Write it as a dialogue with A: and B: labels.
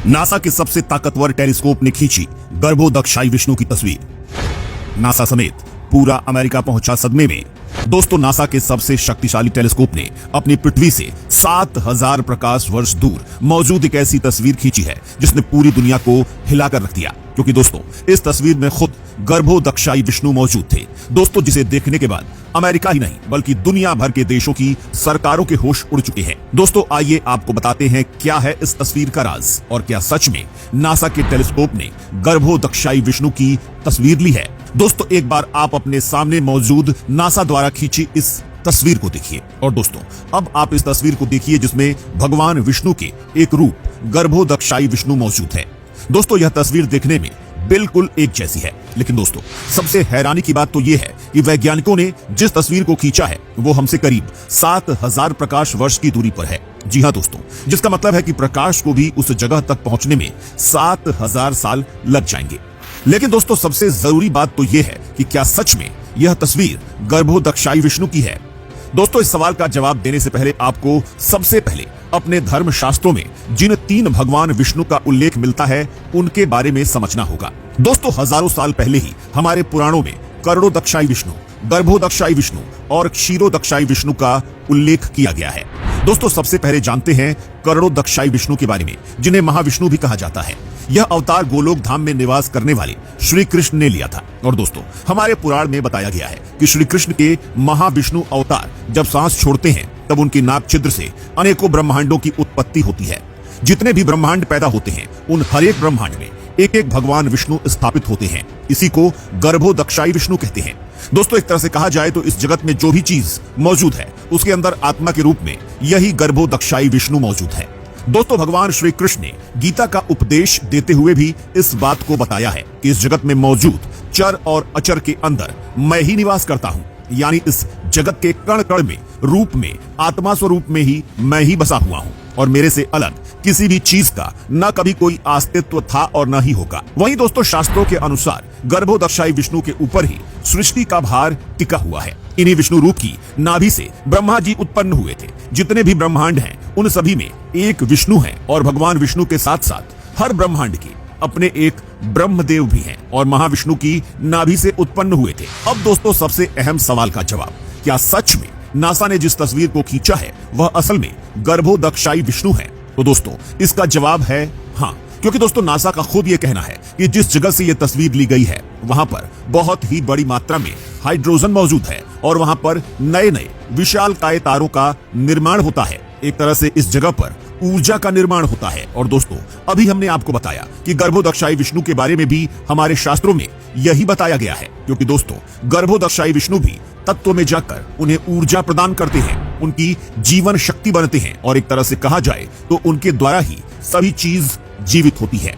A: NASA के सबसे ताकतवर टेलीस्कोप ने खींची गर्भोदक्षाई विष्णु की तस्वीर। नासा समेत पूरा अमेरिका पहुंचा सदमे में। दोस्तों, नासा के सबसे शक्तिशाली टेलीस्कोप ने अपनी पृथ्वी से 7000 प्रकाश वर्ष दूर मौजूद एक ऐसी तस्वीर खींची है जिसने पूरी दुनिया को हिलाकर रख दिया। क्योंकि दोस्तों, इस तस्वीर में खुद गर्भोदक्षाई विष्णु मौजूद थे। दोस्तों, जिसे देखने के बाद अमेरिका ही नहीं बल्कि दुनिया भर के देशों की सरकारों के होश उड़ चुके हैं। दोस्तों, आइए आपको बताते हैं क्या है इस तस्वीर का राज और क्या सच में नासा के टेलीस्कोप ने गर्भोदक्षाई विष्णु की तस्वीर ली है। दोस्तों, एक बार आप अपने सामने मौजूद नासा द्वारा खींची इस तस्वीर को देखिए। और दोस्तों, अब आप इस तस्वीर को देखिए जिसमें भगवान विष्णु के एक रूप गर्भोदक्षाई विष्णु मौजूद है। दोस्तों, यह तस्वीर देखने में बिल्कुल एक जैसी है, लेकिन दोस्तों सबसे हैरानी की बात तो यह है कि वैज्ञानिकों ने जिस तस्वीर को खींचा है वो हमसे करीब 7000 प्रकाश वर्ष की दूरी पर है। जी हां दोस्तों, जिसका मतलब है कि प्रकाश को भी उस जगह तक पहुंचने में 7000 साल लग जाएंगे। लेकिन दोस्तों, सबसे जरूरी बात तो यह है कि क्या सच में यह तस्वीर गर्भोदक्षाई विष्णु की है। दोस्तों, इस सवाल का जवाब देने से पहले आपको सबसे पहले अपने धर्म शास्त्रों में जिन 3 भगवान विष्णु का उल्लेख मिलता है उनके बारे में समझना होगा। दोस्तों, हजारों साल पहले ही हमारे पुराणों में करोड़ोदक्षाई विष्णु, गर्भोदक्षाई विष्णु और क्षीरोदक्षाई विष्णु का उल्लेख किया गया है। दोस्तों, सबसे पहले जानते हैं करोड़ोदक्षाई विष्णु के बारे में, जिन्हें महाविष्णु भी कहा जाता है। यह अवतार गोलोक धाम में निवास करने वाले श्री कृष्ण ने लिया था। और दोस्तों, हमारे पुराण में बताया गया है कि श्री कृष्ण के महाविष्णु अवतार जब सांस छोड़ते हैं तब उनकी नाक छिद्र से अनेकों ब्रह्मांडों की उत्पत्ति होती है। जितने भी ब्रह्मांड पैदा होते हैं उन हर एक ब्रह्मांड में एक एक भगवान विष्णु स्थापित होते हैं। इसी को गर्भोदक्षाई विष्णु कहते हैं। दोस्तों, एक तरह से कहा जाए तो इस जगत में जो भी चीज मौजूद है उसके अंदर आत्मा के रूप में यही गर्भोदक्षाई विष्णु मौजूद है। दोस्तों, भगवान श्री कृष्ण ने गीता का उपदेश देते हुए भी इस बात को बताया है कि इस जगत में मौजूद चर और अचर के अंदर मैं ही निवास करता हूँ। यानी इस जगत के कण कण में, रूप में, आत्मा स्वरूप में ही मैं ही बसा हुआ हूँ और मेरे से अलग किसी भी चीज का न कभी कोई अस्तित्व था और न ही होगा। वहीं दोस्तों, शास्त्रों के अनुसार गर्भोदक्षाई विष्णु के ऊपर ही सृष्टि का भार टिका हुआ है। इन्हीं विष्णु रूप की नाभि से ब्रह्मा जी उत्पन्न हुए थे। जितने भी ब्रह्मांड हैं उन सभी में एक विष्णु है और भगवान विष्णु के साथ साथ हर ब्रह्मांड के अपने एक ब्रह्मदेव भी हैं और महाविष्णु की नाभि से उत्पन्न हुए थे। अब दोस्तों, सबसे अहम सवाल का जवाब, क्या सच में नासा ने जिस तस्वीर को खींचा है वह असल में गर्भोदक्षाई विष्णु है? तो दोस्तों, इसका जवाब है हाँ, क्योंकि दोस्तों नासा का खुद ये कहना है कि जिस जगह से ये तस्वीर ली गई है वहां पर बहुत ही बड़ी मात्रा में हाइड्रोजन मौजूद है और वहां पर नए नए विशालकाय तारों का निर्माण होता है। एक तरह से इस जगह पर ऊर्जा का निर्माण होता है। और दोस्तों, अभी हमने आपको बताया कि गर्भोदक्षाई विष्णु के बारे में भी हमारे शास्त्रों में यही बताया गया है। क्योंकि दोस्तों, गर्भोदक्षाई विष्णु भी तत्व में जाकर उन्हें ऊर्जा प्रदान करते हैं, उनकी जीवन शक्ति बनते हैं और एक तरह से कहा जाए तो उनके द्वारा ही सभी चीज जीवित होती है।